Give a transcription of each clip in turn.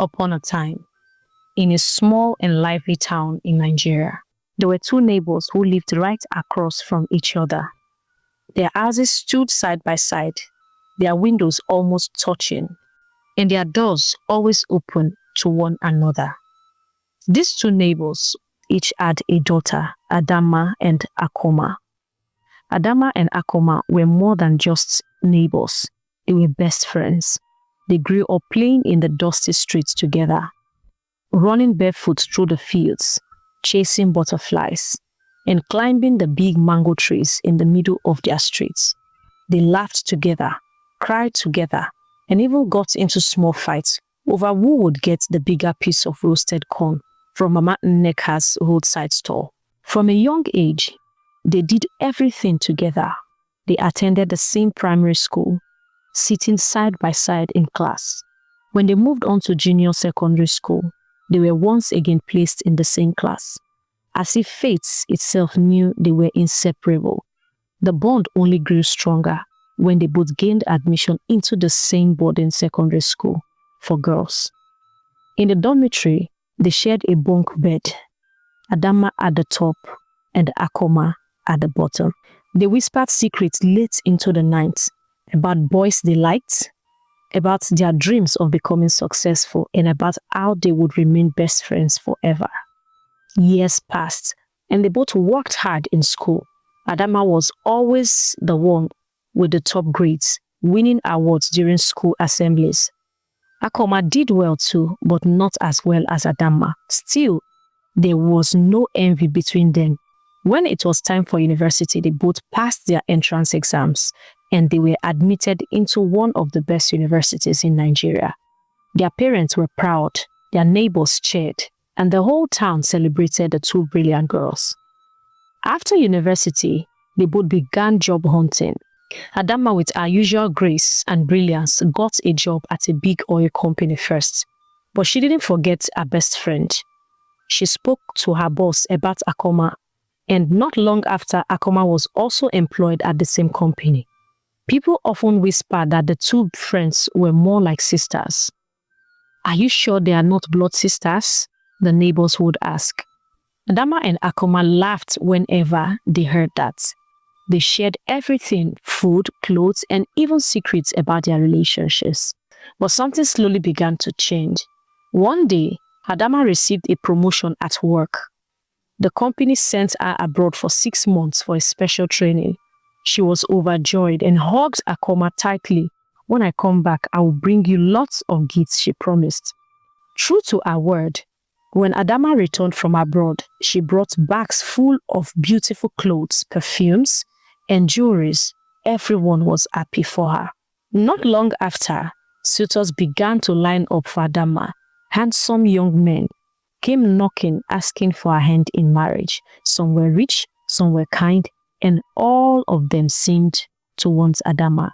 upon a time, in a small and lively town in Nigeria, there were two neighbors who lived right across from each other. Their houses stood side by side, their windows almost touching, and their doors always open to one another. These two neighbors each had a daughter, Adama and Akoma. Adama and Akoma were more than just neighbors. They were best friends. They grew up playing in the dusty streets together, running barefoot through the fields, chasing butterflies, and climbing the big mango trees in the middle of their streets. They laughed together, cried together, and even got into small fights over who would get the bigger piece of roasted corn from Mama Nneka's roadside stall. From a young age, they did everything together. They attended the same primary school, sitting side by side in class. When they moved on to junior secondary school, they were once again placed in the same class. As if fate itself knew they were inseparable. The bond only grew stronger when they both gained admission into the same boarding secondary school for girls. In the dormitory, they shared a bunk bed, Adama at the top and Akoma at the bottom. They whispered secrets late into the night about boys they liked, about their dreams of becoming successful, and about how they would remain best friends forever. Years passed, and they both worked hard in school. Adama was always the one with the top grades, winning awards during school assemblies. Akoma did well too, but not as well as Adama. Still, there was no envy between them. When it was time for university, they both passed their entrance exams and they were admitted into one of the best universities in Nigeria. Their parents were proud, their neighbors cheered, and the whole town celebrated the two brilliant girls. After university, they both began job hunting. Adama, with her usual grace and brilliance, got a job at a big oil company first. But she didn't forget her best friend. She spoke to her boss about Akoma, and not long after, Akoma was also employed at the same company. People often whisper that the two friends were more like sisters. "Are you sure they are not blood sisters?" the neighbors would ask. Adama and Akoma laughed whenever they heard that. They shared everything, food, clothes, and even secrets about their relationships. But something slowly began to change. One day, Adama received a promotion at work. The company sent her abroad for 6 months for a special training. She was overjoyed and hugged Akoma tightly. "When I come back, I will bring you lots of gifts," she promised. True to her word, when Adama returned from abroad, she brought bags full of beautiful clothes, perfumes, and jewelries. Everyone was happy for her. Not long after, suitors began to line up for Adama. Handsome young men came knocking, asking for her hand in marriage. Some were rich, some were kind, and all of them seemed to want Adama.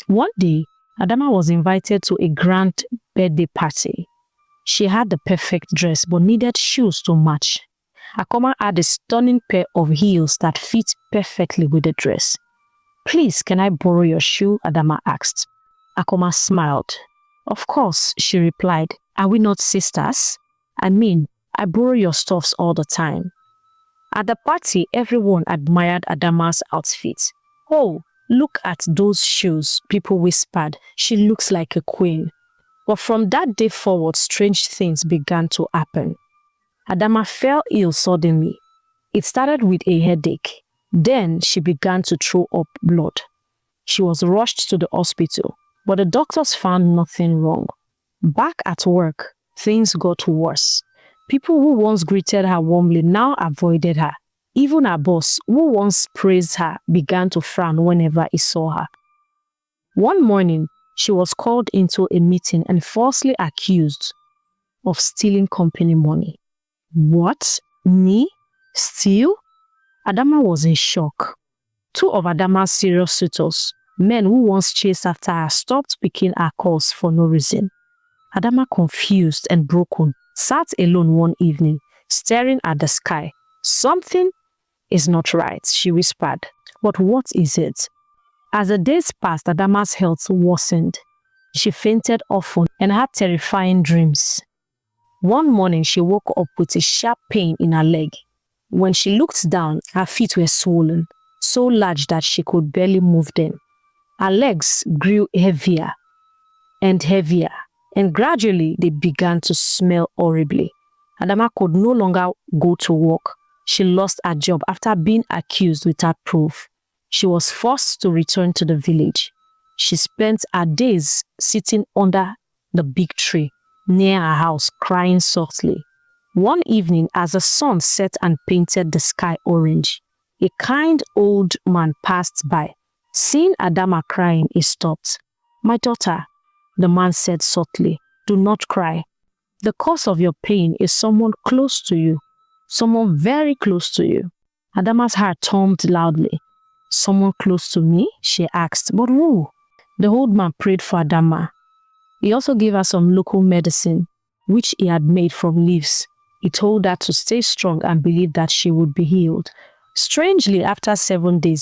One day, Adama was invited to a grand birthday party. She had the perfect dress but needed shoes to match. Akoma had a stunning pair of heels that fit perfectly with the dress. "Please, can I borrow your shoe?" Adama asked. Akoma smiled. "Of course," she replied. "Are we not sisters? I mean, I borrow your stuffs all the time." At the party, everyone admired Adama's outfit. "Oh, look at those shoes," people whispered. "She looks like a queen." But from that day forward, strange things began to happen. Adama fell ill suddenly. It started with a headache. Then she began to throw up blood. She was rushed to the hospital, but the doctors found nothing wrong. Back at work, things got worse. People who once greeted her warmly now avoided her. Even her boss, who once praised her, began to frown whenever he saw her. One morning, she was called into a meeting and falsely accused of stealing company money. "What? Me? Steal?" Adama was in shock. Two of Adama's serious suitors, men who once chased after her, stopped picking her calls for no reason. Adama, confused and broken, sat alone one evening, staring at the sky. "Something is not right," she whispered. "But what is it?" As the days passed, Adama's health worsened. She fainted often and had terrifying dreams. One morning, she woke up with a sharp pain in her leg. When she looked down, her feet were swollen, so large that she could barely move them. Her legs grew heavier and heavier, and gradually they began to smell horribly. Adama could no longer go to work. She lost her job after being accused without proof. She was forced to return to the village. She spent her days sitting under the big tree near her house, crying softly. One evening, as the sun set and painted the sky orange, a kind old man passed by. Seeing Adama crying, he stopped. "My daughter," the man said softly, "do not cry. The cause of your pain is someone close to you, someone very close to you." Adama's heart thumped loudly. "Someone close to me?" she asked. "But who?" The old man prayed for Adama. He also gave her some local medicine, which he had made from leaves. He told her to stay strong and believe that she would be healed. Strangely, after 7 days,